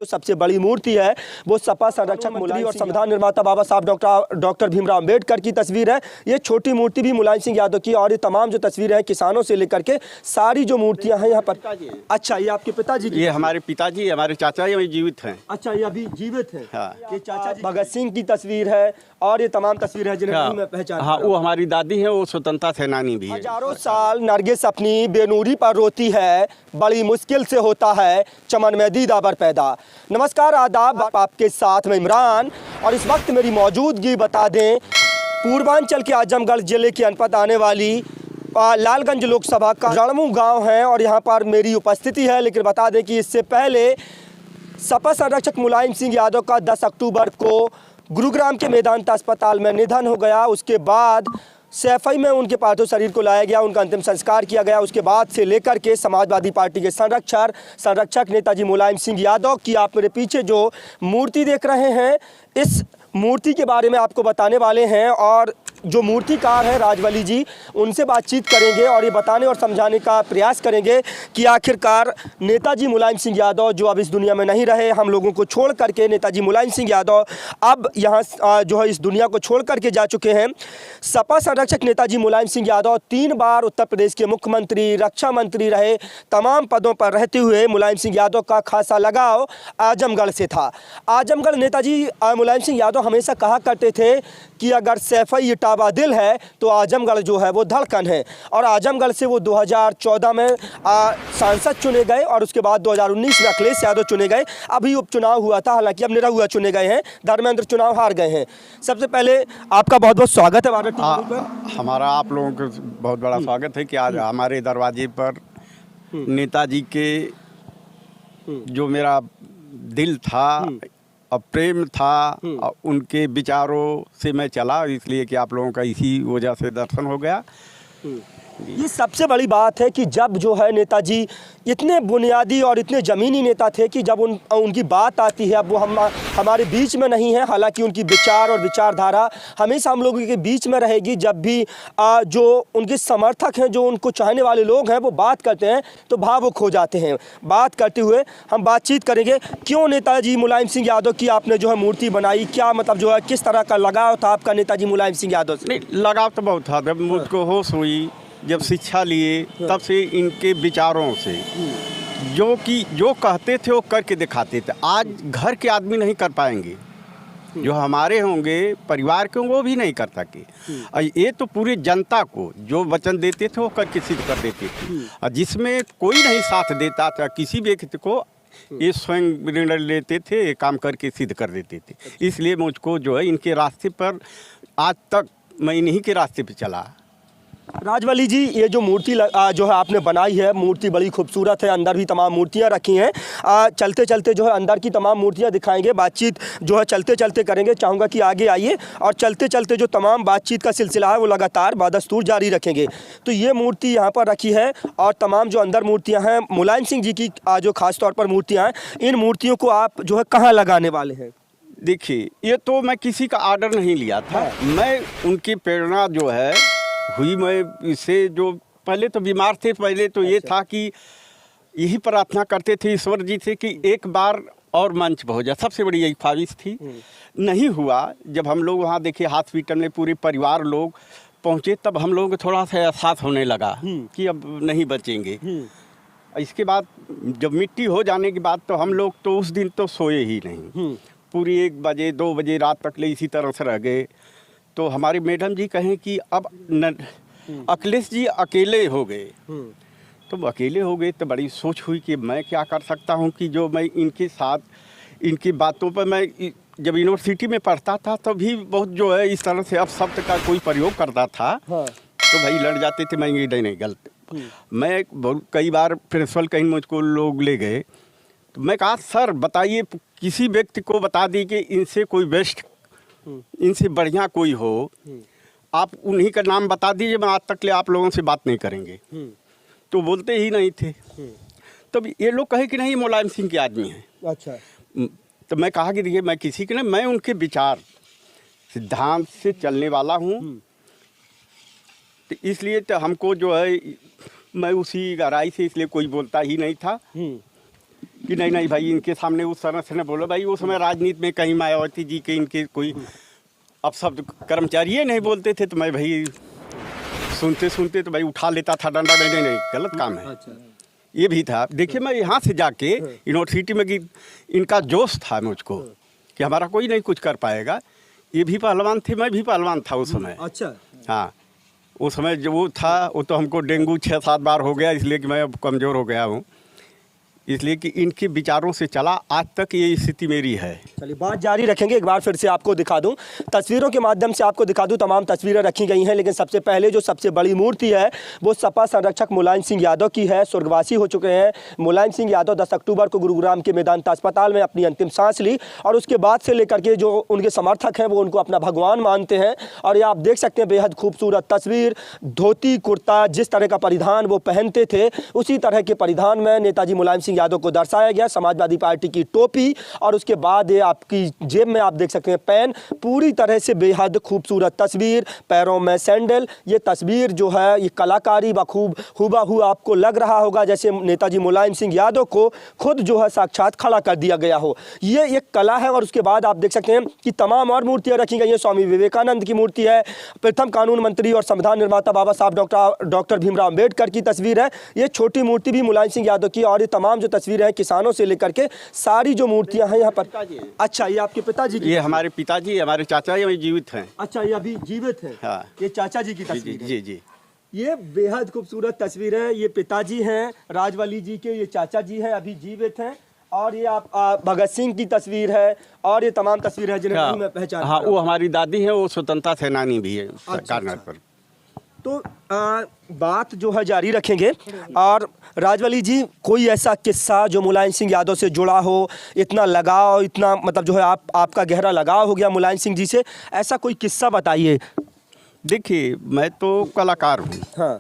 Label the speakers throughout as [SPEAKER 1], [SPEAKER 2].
[SPEAKER 1] सबसे बड़ी मूर्ति है वो सपा संरक्षक मंत्री और संविधान निर्माता बाबा साहब डॉक्टर भीमराव अम्बेडकर की तस्वीर है। ये छोटी मूर्ति भी मुलायम सिंह यादव की, और ये तमाम जो तस्वीरें हैं किसानों से लेकर के सारी जो मूर्तियां हैं यहाँ पर। अच्छा, ये आपके पिताजी की?
[SPEAKER 2] ये हमारे पिताजी, हमारे चाचा ये जीवित हैं।
[SPEAKER 1] अच्छा, ये अभी जीवित हैं।
[SPEAKER 2] हाँ।
[SPEAKER 1] ये चाचा भगत सिंह की तस्वीर है और ये तमाम तस्वीर है जिन्हें मैं पहचान।
[SPEAKER 2] हाँ, वो हमारी दादी है, वो स्वतंत्रता सेनानी भी है।
[SPEAKER 1] हजारों साल नरगिस अपनी बेनूरी पर रोती है, बड़ी मुश्किल से होता है चमन में दीदावर पैदा। नमस्कार, आदाब, आपके साथ में इमरान, और इस वक्त मेरी मौजूदगी बता दें पूर्वांचल के आजमगढ़ जिले के अनपत आने वाली लालगंज लोकसभा का रणमू गांव है और यहां पर मेरी उपस्थिति है। लेकिन बता दें कि इससे पहले सपा संरक्षक मुलायम सिंह यादव का 10 अक्टूबर को गुरुग्राम के मेदांता अस्पताल में निधन हो गया। उसके बाद सैफई में उनके पार्थिव शरीर को लाया गया, उनका अंतिम संस्कार किया गया। उसके बाद से लेकर के समाजवादी पार्टी के संरक्षक नेताजी मुलायम सिंह यादव की आप मेरे पीछे जो मूर्ति देख रहे हैं, इस मूर्ति के बारे में आपको बताने वाले हैं। और जो मूर्तिकार है राजवली जी, उनसे बातचीत करेंगे और ये बताने और समझाने का प्रयास करेंगे कि आखिरकार नेताजी मुलायम सिंह यादव जो अब इस दुनिया में नहीं रहे, हम लोगों को छोड़ करके नेताजी मुलायम सिंह यादव अब यहाँ जो है इस दुनिया को छोड़ करके जा चुके हैं। सपा संरक्षक नेताजी मुलायम सिंह यादव 3 बार उत्तर प्रदेश के मुख्यमंत्री, रक्षा मंत्री रहे। तमाम पदों पर रहते हुए मुलायम सिंह यादव का खासा लगाव आजमगढ़ से था। आजमगढ़ नेताजी मुलायम सिंह यादव हमेशा कहा करते थे कि अगर सैफई इटावा दिल है तो आजमगढ़ जो है वो धड़कन है। और आजमगढ़ से वो 2014 में सांसद चुने गए और उसके बाद 2019 में अखिलेश यादव चुने गए। अभी उपचुनाव हुआ था, हालांकि अब निरहुआ चुने गए हैं, धर्मेंद्र चुनाव हार गए हैं। सबसे पहले आपका बहुत बहुत स्वागत है भारत टीवी पर।
[SPEAKER 2] हमारा आप लोगों का बहुत बड़ा स्वागत है कि आज हमारे दरवाजे पर नेताजी के जो मेरा दिल था और प्रेम था, उनके विचारों से मैं चला, इसलिए कि आप लोगों का इसी वजह से दर्शन हो गया।
[SPEAKER 1] ये सबसे बड़ी बात है कि जब जो है नेताजी इतने बुनियादी और इतने ज़मीनी नेता थे कि जब उनकी बात आती है, अब वो हमारे बीच में नहीं है, हालांकि उनकी विचार और विचारधारा हमेशा हम लोगों के बीच में रहेगी। जब भी जो उनके समर्थक हैं, जो उनको चाहने वाले लोग हैं, वो बात करते हैं तो भावुक हो जाते हैं। बात करते हुए हम बातचीत करेंगे क्यों नेताजी मुलायम सिंह यादव की आपने जो है मूर्ति बनाई, क्या मतलब जो है किस तरह का लगाव था आपका नेताजी मुलायम सिंह यादव से?
[SPEAKER 2] नहीं, लगाव तो बहुत था। जब मुझको होश हुई, जब शिक्षा लिए, तब से इनके विचारों से जो कहते थे वो करके दिखाते थे। आज घर के आदमी नहीं कर पाएंगे, जो हमारे होंगे परिवार के होंगे वो भी नहीं कर सके। और ये तो पूरी जनता को जो वचन देते थे वो करके सिद्ध कर देते थे। और जिसमें कोई नहीं साथ देता था किसी व्यक्ति को, ये स्वयं निर्णय लेते थे, काम करके सिद्ध कर देते थे। इसलिए मुझको जो है इनके रास्ते पर आज तक मैं इन्हीं के रास्ते पर चला।
[SPEAKER 1] राजवली जी, ये जो मूर्ति जो है आपने बनाई है, मूर्ति बड़ी खूबसूरत है, अंदर भी तमाम मूर्तियां रखी हैं। चलते चलते जो है अंदर की तमाम मूर्तियां दिखाएंगे, बातचीत जो है चलते चलते करेंगे। चाहूँगा कि आगे आइए और चलते चलते जो तमाम बातचीत का सिलसिला है वो लगातार बादस्तूर जारी रखेंगे। तो ये मूर्ति यहाँ पर रखी है और तमाम जो अंदर मूर्तियाँ हैं मुलायम सिंह जी की जो खास तौर पर मूर्तियाँ हैं, इन मूर्तियों को आप जो है कहाँ लगाने वाले हैं?
[SPEAKER 2] देखिए, ये तो मैं किसी का आर्डर नहीं लिया था। मैं उनकी प्रेरणा जो है हुई, मैं इसे जो पहले तो बीमार थे, पहले तो ये था कि यही प्रार्थना करते थे ईश्वर जी से कि एक बार और मंच पर हो जाए। सबसे बड़ी यही ख्वाहिश थी। नहीं हुआ। जब हम लोग वहाँ देखे हॉस्पिटल में पूरे परिवार लोग पहुँचे, तब हम लोगों को थोड़ा सा एहसास होने लगा कि अब नहीं बचेंगे। इसके बाद जब मिट्टी हो जाने के बाद तो हम लोग तो उस दिन तो सोए ही नहीं। पूरी 1 बजे 2 बजे रात तक ले इसी तरह से रह गए। तो हमारे मैडम जी कहें कि अब अखिलेश जी अकेले हो गए। तो अकेले हो गए तो बड़ी सोच हुई कि मैं क्या कर सकता हूं कि जो मैं इनके साथ, इनकी बातों पर, मैं जब यूनिवर्सिटी में पढ़ता था तो भी बहुत जो है इस तरह से अपशब्द का कोई प्रयोग करता था। तो भाई लड़ जाते थे, मैं ये नहीं गलत। मैं कई बार प्रिंसिपल कहीं मुझको लोग ले गए, तो मैं कहा सर बताइए, किसी व्यक्ति को बता दी कि इनसे कोई बेस्ट, इनसे बढ़िया कोई हो, आप उन्हीं का नाम बता दीजिए, मैं आज तक ले आप लोगों से बात नहीं करेंगे। तो बोलते ही नहीं थे। तब ये लोग कहे कि नहीं मुलायम सिंह के आदमी हैं।
[SPEAKER 1] अच्छा।
[SPEAKER 2] तो मैं कहा कि देखिए, मैं किसी के नहीं, मैं उनके विचार सिद्धांत से चलने वाला हूँ। तो इसलिए तो हमको जो है मैं उसी गहराई से, इसलिए कोई बोलता ही नहीं था। कि नहीं नहीं भाई इनके सामने उस तरह से न बोलो भाई। उस समय राजनीति में कहीं मायावती जी के इनके कोई अब शब्द कर्मचारी नहीं बोलते थे, तो मैं भाई सुनते सुनते तो भाई उठा लेता था डंडा। नहीं नहीं गलत काम है।
[SPEAKER 1] अच्छा।
[SPEAKER 2] ये भी था। देखिए मैं यहाँ से जाके यूनिवर्सिटी में इनका जोश था मुझको कि हमारा कोई नहीं कुछ कर पाएगा। ये भी पहलवान थे, मैं भी पहलवान था उस समय।
[SPEAKER 1] अच्छा।
[SPEAKER 2] हाँ, उस समय जो वो था वो तो हमको डेंगू 6-7 बार हो गया, इसलिए कि मैं अब कमज़ोर हो गया हूँ। इसलिए कि इनके विचारों से चला, आज तक ये स्थिति मेरी है।
[SPEAKER 1] चलिए बात जारी रखेंगे। एक बार फिर से आपको दिखा दूं, तस्वीरों के माध्यम से आपको दिखा दूं, तमाम तस्वीरें रखी गई हैं, लेकिन सबसे पहले जो सबसे बड़ी मूर्ति है वो सपा संरक्षक मुलायम सिंह यादव की है। स्वर्गवासी हो चुके हैं मुलायम सिंह यादव। 10 अक्टूबर को गुरुग्राम के मेदांता अस्पताल में अपनी अंतिम सांस ली और उसके बाद से लेकर के जो उनके समर्थक हैं वो उनको अपना भगवान मानते हैं। और ये आप देख सकते हैं बेहद खूबसूरत तस्वीर, धोती कुर्ता जिस तरह का परिधान वो पहनते थे उसी तरह के परिधान में नेताजी मुलायम सिंह यादव को दर्शाया गया। समाजवादी पार्टी की टोपी और उसके बाद ये आपकी जेब में आप देख सकते हैं पेन, पूरी तरह से बेहद खूबसूरत तस्वीर, पैरों में सैंडल। ये तस्वीर जो है ये कलाकारी बखूब हुबहू आपको लग रहा होगा जैसे नेताजी मुलायम सिंह यादव को खुद जो है साक्षात खड़ा कर दिया गया हो। ये एक कला है। और उसके बाद आप देख सकते हैं कि तमाम और मूर्तियां रखी गई हैं। स्वामी विवेकानंद की मूर्ति है, प्रथम कानून मंत्री और संविधान निर्माता बाबा साहब डॉक्टर भीमराव अम्बेडकर की तस्वीर है। ये छोटी मूर्ति भी मुलायम सिंह यादव की। और ये तमाम जो तस्वीरें हैं किसानों से लेकर के सारी जो मूर्तियां हैं यहाँ पर। अच्छा, ये आपके पिताजी की?
[SPEAKER 2] ये हमारे पिताजी, हमारे चाचा ये जीवित हैं।
[SPEAKER 1] अच्छा, ये अभी जीवित हैं।
[SPEAKER 2] हाँ।
[SPEAKER 1] ये चाचा जी की तस्वीर है।
[SPEAKER 2] जी जी।
[SPEAKER 1] ये बेहद खूबसूरत तस्वीर है। ये पिताजी हैं राजवली जी के, ये चाचा जी हैं अभी जीवित हैं। और ये आप भगत सिंह की तस्वीर है और ये तमाम तस्वीरें हैं जिन्हें
[SPEAKER 2] हाँ,
[SPEAKER 1] नहीं मैं पहचान।
[SPEAKER 2] हाँ, वो हमारी दादी है, वो स्वतंत्रता सेनानी भी है सरकार पर।
[SPEAKER 1] तो बात जो है जारी रखेंगे। और राजवली जी, कोई ऐसा किस्सा जो मुलायम सिंह यादव से जुड़ा हो, इतना लगाव, इतना मतलब जो है आपका गहरा लगाव हो गया मुलायम सिंह जी से, ऐसा कोई किस्सा बताइए।
[SPEAKER 2] देखिए मैं तो कलाकार हूँ।
[SPEAKER 1] हाँ।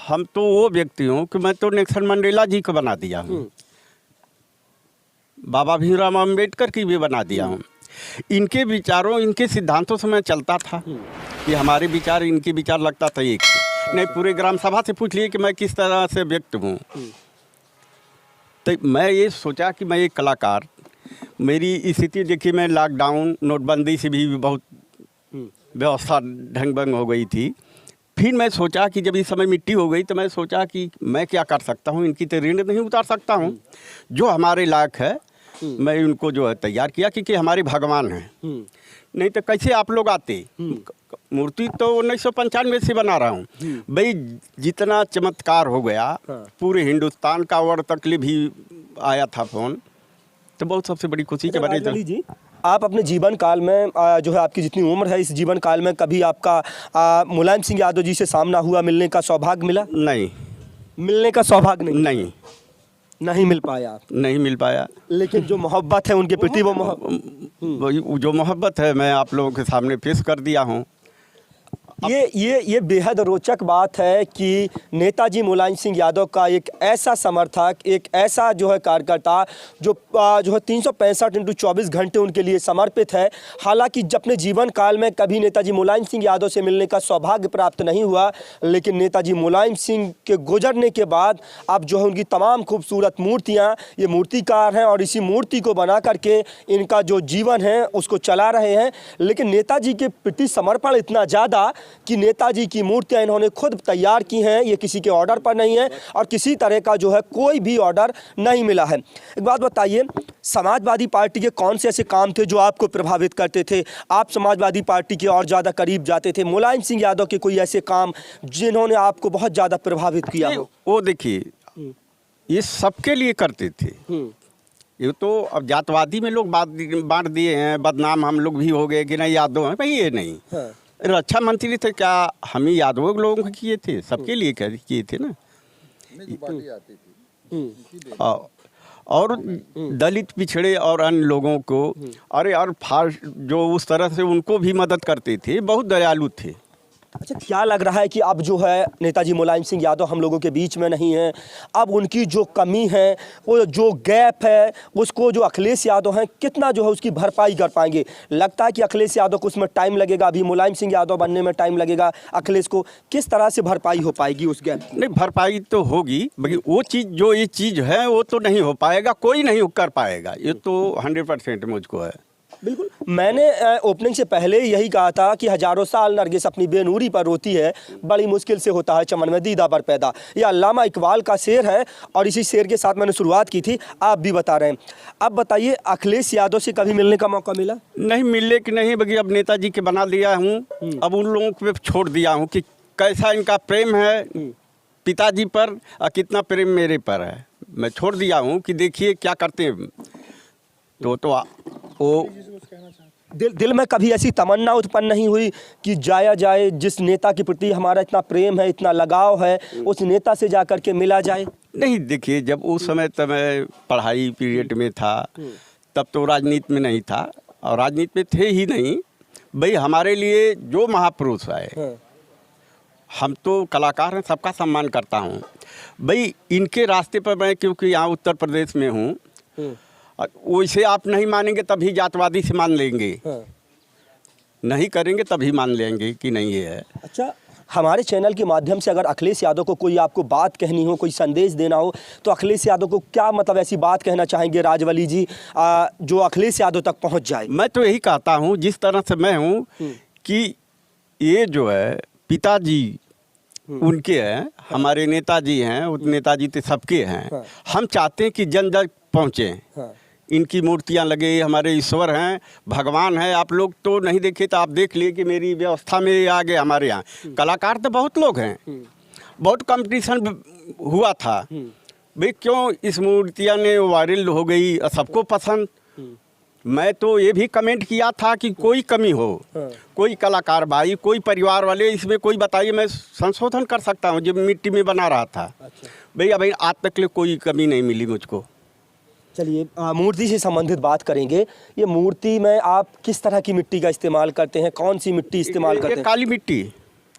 [SPEAKER 2] हम तो वो व्यक्ति हूँ कि मैं तो नेल्सन मंडेला जी को बना दिया हूँ, बाबा भीमराव अम्बेडकर की भी बना दिया हूँ। इनके विचारों, इनके सिद्धांतों से मैं चलता था कि हमारे विचार इनके विचार लगता था एक नहीं। पूरे ग्राम सभा से पूछ लिए कि मैं किस तरह से व्यक्त हूँ। तो मैं ये सोचा कि मैं एक कलाकार, मेरी स्थिति देखिए, मैं लॉकडाउन नोटबंदी से भी बहुत व्यवस्था ढंग भंग हो गई थी। फिर मैं सोचा कि जब इस समय मिट्टी हो गई तो मैं सोचा कि मैं क्या कर सकता हूँ, इनकी तो ऋण नहीं उतार सकता हूँ। जो हमारे लायक है मैं उनको जो है तैयार किया, क्योंकि हमारे भगवान हैं। नहीं तो कैसे आप लोग आते। मूर्ति तो 1995 से बना रहा हूँ भाई। जितना चमत्कार हो गया, पूरे हिंदुस्तान का वर्ड तक भी आया था फोन, तो बहुत सबसे बड़ी खुशी के बारे में।
[SPEAKER 1] जी, आप अपने जीवन काल में जो है आपकी जितनी उम्र है, इस जीवन काल में कभी आपका मुलायम सिंह यादव जी से सामना हुआ, मिलने का सौभाग्य मिला?
[SPEAKER 2] नहीं,
[SPEAKER 1] मिलने का सौभाग्य
[SPEAKER 2] नहीं
[SPEAKER 1] नहीं मिल पाया।
[SPEAKER 2] नहीं मिल पाया।
[SPEAKER 1] लेकिन जो मोहब्बत है उनके प्रति,
[SPEAKER 2] वो जो मोहब्बत है मैं आप लोगों के सामने पेश कर दिया हूँ।
[SPEAKER 1] ये बेहद रोचक बात है कि नेताजी मुलायम सिंह यादव का एक ऐसा समर्थक, एक ऐसा जो है कार्यकर्ता जो है 365x24 घंटे उनके लिए समर्पित है। हालांकि अपने जीवन काल में कभी नेताजी मुलायम सिंह यादव से मिलने का सौभाग्य प्राप्त नहीं हुआ, लेकिन नेताजी मुलायम सिंह के गुजरने के बाद अब जो है उनकी तमाम खूबसूरत मूर्तियाँ, ये मूर्तिकार हैं और इसी मूर्ति को बना करके इनका जो जीवन है उसको चला रहे हैं। लेकिन नेताजी के प्रति समर्पण इतना ज़्यादा कि नेताजी की मूर्तियां इन्होंने खुद तैयार की हैं। ये किसी के ऑर्डर पर नहीं है और किसी तरह का जो है कोई भी ऑर्डर नहीं मिला है। एक बात बताइए, समाजवादी पार्टी के कौन से ऐसे काम थे जो आपको प्रभावित करते थे? आप समाजवादी पार्टी के और ज़्यादा करीब जाते थे। मुलायम सिंह यादव के कोई ऐसे काम जिन्होंने आपको बहुत ज़्यादा प्रभावित किया हो?
[SPEAKER 2] वो देखिए, ये सबके लिए करते थे। ये तो अब जातवादी में लोग बांट दिए हैं, बदनाम हम लोग भी हो गए कि नहीं यादव हैं भाई। ये नहीं, रक्षा मंत्री थे क्या हम ही यादवों लोगों को किए थे? सबके लिए किए थे ना। और दलित पिछड़े और अन्य लोगों को, अरे और जो उस तरह से उनको भी मदद करते थे, बहुत दयालु थे।
[SPEAKER 1] अच्छा, क्या लग रहा है कि अब जो है नेताजी मुलायम सिंह यादव हम लोगों के बीच में नहीं है, अब उनकी जो कमी है, वो जो गैप है, उसको जो अखिलेश यादव हैं कितना जो है उसकी भरपाई कर पाएंगे? लगता है कि अखिलेश यादव को उसमें टाइम लगेगा, अभी मुलायम सिंह यादव बनने में टाइम लगेगा, अखिलेश को किस तरह से भरपाई हो पाएगी उस गैप?
[SPEAKER 2] नहीं, भरपाई तो होगी, बाकी वो चीज़ जो ये चीज़ है वो तो नहीं हो पाएगा, कोई नहीं कर पाएगा, ये तो 100% मुझको है।
[SPEAKER 1] बिल्कुल, मैंने ओपनिंग से पहले यही कहा था कि हजारों साल नरगिस अपनी बेनूरी पर रोती है, बड़ी मुश्किल से होता है चमन में दीदा पर पैदा। ये अल्लामा इकबाल का शेर है और इसी शेर के साथ मैंने शुरुआत की थी, आप भी बता रहे हैं। अब बताइए, अखिलेश यादव से कभी मिलने का मौका मिला?
[SPEAKER 2] नहीं मिलने की नहीं, बाकी अब नेताजी के बना दिया हूँ, अब उन लोगों पे छोड़ दिया हूँ कि कैसा इनका प्रेम है पिताजी पर और कितना प्रेम मेरे पर है। मैं छोड़ दिया हूँ कि देखिए क्या करते हैं। वो
[SPEAKER 1] दिल में कभी ऐसी तमन्ना उत्पन्न नहीं हुई कि जाया जाए, जिस नेता के प्रति हमारा इतना प्रेम है, इतना लगाव है, उस नेता से जा कर के मिला जाए?
[SPEAKER 2] नहीं, देखिए जब उस समय तब मैं पढ़ाई पीरियड में था, तब तो राजनीति में नहीं था और राजनीति में थे ही नहीं। भाई हमारे लिए जो महापुरुष आए, हम तो कलाकार हैं, सबका सम्मान करता हूँ। भाई इनके रास्ते पर मैं, क्योंकि यहाँ उत्तर प्रदेश में हूँ, वैसे आप नहीं मानेंगे तभी जातवादी से मान लेंगे, नहीं करेंगे तभी मान लेंगे कि नहीं ये है। अच्छा,
[SPEAKER 1] हमारे चैनल के माध्यम से अगर अखिलेश यादव को कोई आपको बात कहनी हो, कोई संदेश देना हो, तो अखिलेश यादव को क्या मतलब ऐसी बात कहना चाहेंगे राजवली जी जो अखिलेश यादव तक पहुंच जाए?
[SPEAKER 2] मैं तो यही कहता हूं, जिस तरह से मैं हूं कि ये जो है पिताजी उनके हैं, हमारे नेताजी हैं, उस नेताजी तो सबके हैं। हम चाहते हैं कि जन जन पहुँचे, इनकी मूर्तियां लगे, हमारे ईश्वर हैं, भगवान है। आप लोग तो नहीं देखे तो आप देख लिए कि मेरी व्यवस्था में आ गए। हमारे यहाँ कलाकार तो बहुत लोग हैं, बहुत कंपटीशन हुआ था। भाई क्यों इस मूर्तियां ने वायरल हो गई, सबको पसंद। मैं तो ये भी कमेंट किया था कि कोई कमी हो, कोई कलाकार भाई, कोई परिवार वाले, इसमें कोई बताइए, मैं संशोधन कर सकता हूँ। जब मिट्टी में बना रहा था, भाई अभी आज तक ले कोई कमी नहीं मिली मुझको।
[SPEAKER 1] चलिए, मूर्ति से संबंधित बात करेंगे। ये मूर्ति में आप किस तरह की मिट्टी का इस्तेमाल करते हैं? कौन सी मिट्टी इस्तेमाल करते हैं?
[SPEAKER 2] काली मिट्टी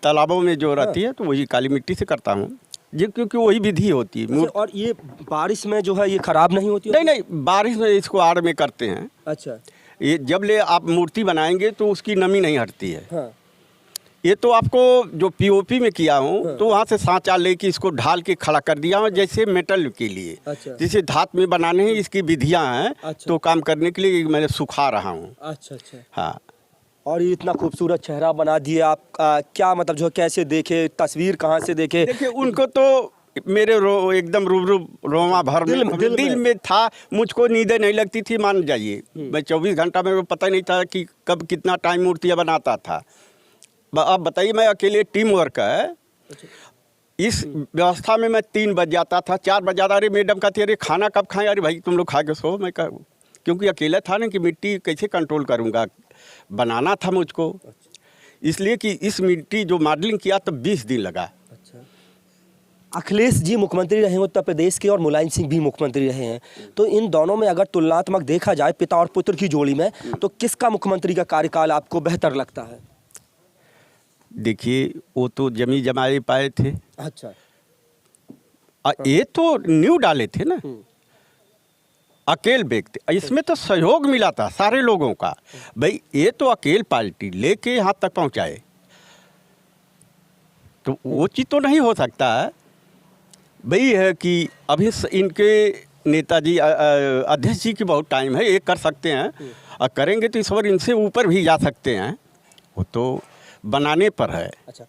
[SPEAKER 2] तालाबों में जो रहती है, तो वही काली मिट्टी से करता हूँ, जी, क्योंकि वही विधि होती है।
[SPEAKER 1] और ये बारिश में जो है ये खराब नहीं होती?
[SPEAKER 2] नहीं नहीं, बारिश में इसको आड़ में करते हैं।
[SPEAKER 1] अच्छा,
[SPEAKER 2] ये जब ले आप मूर्ति बनाएंगे तो उसकी नमी नहीं हटती है।
[SPEAKER 1] हाँ।
[SPEAKER 2] ये तो आपको जो पीओपी में किया हूँ, तो वहाँ से सांचा लेके इसको ढाल के खड़ा कर दिया हूँ, जैसे मेटल के लिए।
[SPEAKER 1] अच्छा।
[SPEAKER 2] जैसे धात में बनाने हैं, इसकी विधियाँ हैं।
[SPEAKER 1] अच्छा।
[SPEAKER 2] तो काम करने के लिए मैंने सुखा रहा हूँ।
[SPEAKER 1] अच्छा अच्छा,
[SPEAKER 2] हाँ।
[SPEAKER 1] और ये इतना खूबसूरत चेहरा बना दिया आप, क्या मतलब जो कैसे देखे, तस्वीर कहाँ से देखे?
[SPEAKER 2] देखिए उनको तो मेरे एकदम रूबरू रोमा भर दिल में था। मुझको नींदें नहीं लगती थी, मान जाइए। मैं 24 घंटा में पता नहीं था कि कब कितना टाइम मूर्तियाँ बनाता था। अब बताइए, मैं अकेले टीम वर्क है। इस व्यवस्था में मैं 3 बज जाता था, 4 बज जाता। अरे मैडम कहती, अरे खाना कब खाएं? अरे भाई तुम लोग खा के सो। मैं क्योंकि अकेला था ना, कि मिट्टी कैसे कंट्रोल करूँगा, बनाना था मुझको। इसलिए कि इस मिट्टी जो मॉडलिंग किया तो 20 दिन लगा।
[SPEAKER 1] अखिलेश जी मुख्यमंत्री रहे हैं उत्तर प्रदेश के और मुलायम सिंह भी मुख्यमंत्री रहे हैं, तो इन दोनों में अगर तुलनात्मक देखा जाए पिता और पुत्र की जोड़ी में, तो किसका मुख्यमंत्री का कार्यकाल आपको बेहतर लगता है?
[SPEAKER 2] देखिए वो तो जमी जमाए पाए थे।
[SPEAKER 1] अच्छा,
[SPEAKER 2] ये तो न्यू डाले थे ना, अकेले व्यक्ति। इसमें तो सहयोग मिला था सारे लोगों का। भाई ये तो अकेले पार्टी लेके यहाँ तक पहुँचाए, तो वो चीज़ तो नहीं हो सकता है। भाई है कि अभी इनके नेताजी अध्यक्ष जी की बहुत टाइम है, ये कर सकते हैं और करेंगे तो ईश्वर इनसे ऊपर भी जा सकते हैं। वो तो बनाने पर है।
[SPEAKER 1] अच्छा,